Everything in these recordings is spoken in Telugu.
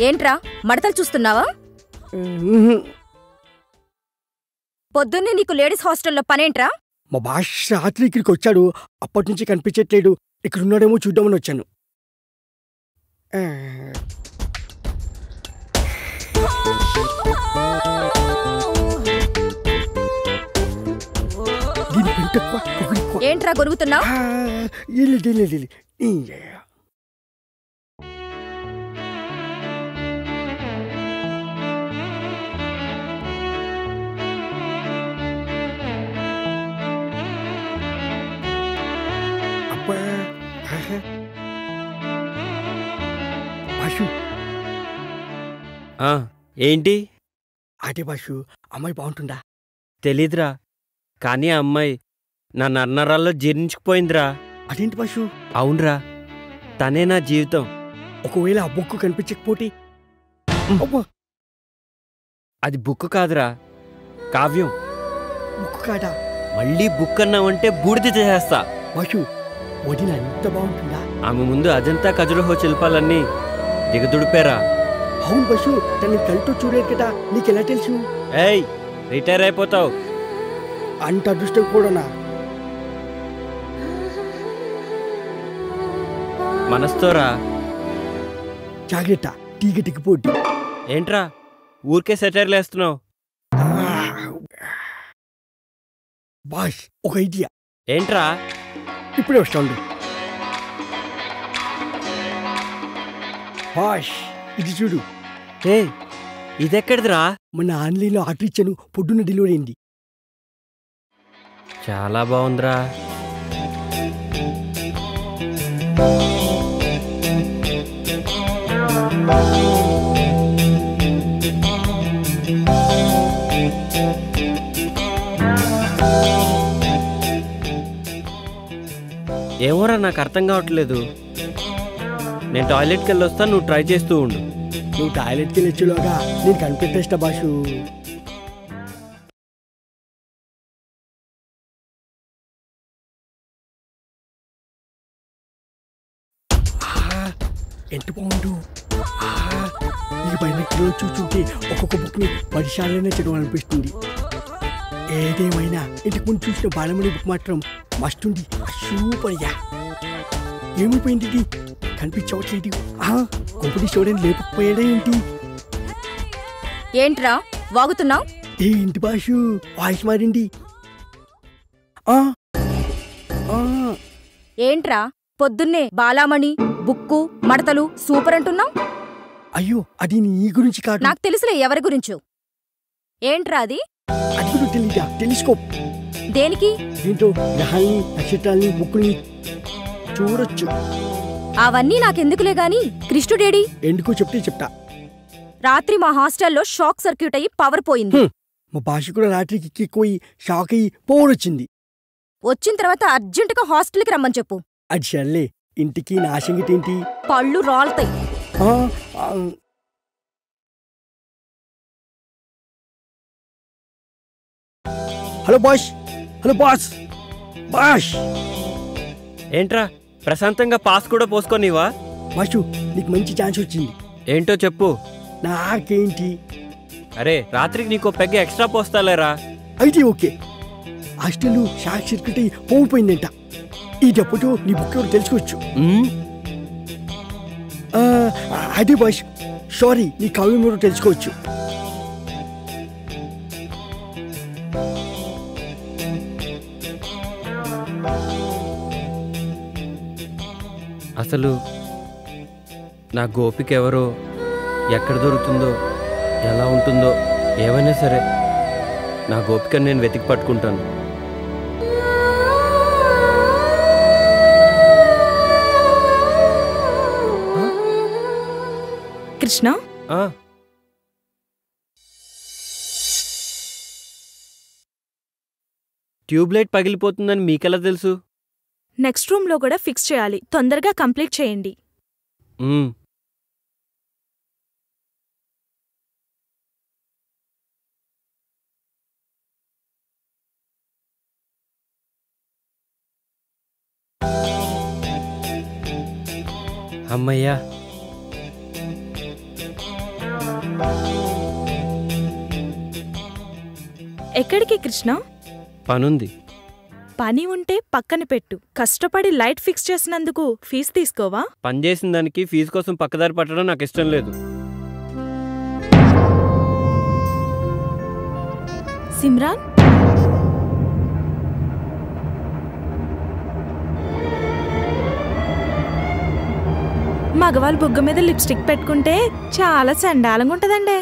ఏంట్రా మడతలు చూస్తున్నావా? పొద్దున్నే నీకు లేడీస్ హాస్టల్లో పనేంట్రా? మా బాష్ రాత్రి ఇక్కడికి వచ్చాడు, అప్పటి నుంచి కనిపించట్లేడు. ఇక్కడ ఉన్నాడేమో చూద్దామని వచ్చాను. ఏంట్రా గొరుగుతున్నావు? ఏంటి? అదే బాషు, అమ్మాయి బాగుంటుందా? తెలీదురా, కానీ ఆ అమ్మాయి నా నన్నరాల్లో జీర్ణించుకుపోయిందిరా. అదేంటి బాషు? అవునరా, తనే నా జీవితం. ఒకవేళ ఆ బుక్ కనిపించకపోతే? అది బుక్ కాదురా, కావ్యం. బుక్ కాదా? మళ్ళీ బుక్ అన్నావంటే బూడిద చేసేస్తా. బాషు, వదిన ఎంత బాగుంటుందా? ఆమె ముందు అజంతా ఖజురహో శిల్పాలన్నీ దిగదుడిపారా. అవును బసు, తనని కళ్ళతో చూడలేదు కదా, నీకెలా తెలుసు? ఏయ్, రిటైర్ అయిపోతావు. అంత అదృష్టం కూడానా? మనస్తోరా. జాగ్రత్త, తీగ దిగిపోద్ది. ఏంట్రా ఊరికే సెటైర్లు వేస్తున్నావు? బాష్, ఒక ఐడియా. ఏంట్రా? ఇప్పుడే వస్తాను. బాష్, ఇది చూడు. ఏ, ఇదెక్కడిదిరా? మొన్న ఆన్లైన్లో ఆర్డర్ ఇచ్చాను, పొద్దున్న డెలివరీ అయింది. చాలా బాగుందిరా. ఏమోరా, నాకు అర్థం కావట్లేదు. నేను టాయిలెట్కి వెళ్ళి వస్తాను, నువ్వు ట్రై చేస్తూ ఉండు. నువ్వు టాయిలెట్కి వెళ్ళొచ్చులోగా నేను కనిపెట్టేస్తా బాషు. ఎంత బాగుండు. ఈ బైనెక్లో చూస్తుంటే ఒక్కొక్క బుక్ని 10 సార్లైనా చదవాలనిపిస్తుంది. ఏదేమైనా ఇంతకు ముందు చూసిన బాలమణి బుక్ మాత్రం మస్తుంది. సూపర్గా. ఏమైపోయింది ఇది? కనిపించవట్లేదు. కొంపటి చూడని లేకపోయాడా ఏంటి? ఏంట్రా వాగుతున్నావు? ఏంటి బాషు, వాయిస్ మారింది. ఏంట్రా పొద్దున్నే బాలామణి బుక్కు మడతలు సూపర్ అంటున్నావు? అయ్యో, అది నీ గురించి కాదు. నాకు తెలుసులే ఎవరి గురించో. ఏంట్రా అది? అది కూడా తెలీదా? టెలిస్కోప్. దేనికి? దీంతో గ్రహాల్ని, నక్షత్రాల్ని, బుక్కుల్ని చూడొచ్చు. అవన్నీ నాకెందుకులే గాని కృష్ణుడేడి? ఎందుకో చెప్తే చెప్తా. రాత్రి మా హాస్టల్లో షాక్ సర్క్యూట్ అయ్యి పవర్ పోయింది. మా భాష కూడా రాత్రికి ఎక్కిపోయి షాక్ అయ్యి పవర్ వచ్చింది. వచ్చిన తర్వాత అర్జెంటుగా హాస్టల్కి రమ్మని చెప్పు. అది సర్లే, ఇంటికి నా సంగతి ఏంటి? పళ్ళు రాలుతాయి. హలో బాష్. Hello boss. బాష్, ఏంట్రా ప్రశాంతంగా పాస్ కూడా పోసుకోనివా? బాషు, నీకు మంచి ఛాన్స్ వచ్చింది. ఏంటో చెప్పు. నాకేంటి? అరే, రాత్రికి నీకో పెగ్గ ఎక్స్ట్రా పోస్తాలేరా. అయితే ఓకే. హాస్టల్ షాక్ సర్క్యూట్ అయ్యి పోయిపోయిందంట. ఈ డబ్బుతో నీ బుక్ ఎవరు తెలుసుకోవచ్చు. అదే బాష్, సారీ, నీ కావ్యం ఎవరు తెలుసుకోవచ్చు. అసలు నా గోపిక ఎవరో, ఎక్కడ దొరుకుతుందో, ఎలా ఉంటుందో, ఏమైనా సరే నా గోపికను నేను వెతికి పట్టుకుంటాను. కృష్ణ, ట్యూబ్లైట్ పగిలిపోతుందని మీకెలా తెలుసు? నెక్స్ట్ రూమ్లో కూడా ఫిక్స్ చేయాలి. తొందరగా కంప్లీట్ చేయండి. అమ్మయ్యా, ఎక్కడికి కృష్ణ? పనుంది. పని ఉంటే పక్కన పెట్టు. కష్టపడి లైట్ ఫిక్స్ చేసినందుకు ఫీజు తీసుకోవా? పని చేసిన దానికి ఫీజు కోసం పక్కదారి పట్టడం నాకు ఇష్టం లేదు. సిమ్రాన్, మగవాళ్ళు బుగ్గ మీద లిప్స్టిక్ పెట్టుకుంటే చాలా చండాలంగా ఉంటదండి.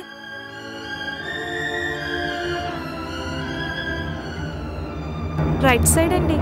రైట్ సైడ్ అండి.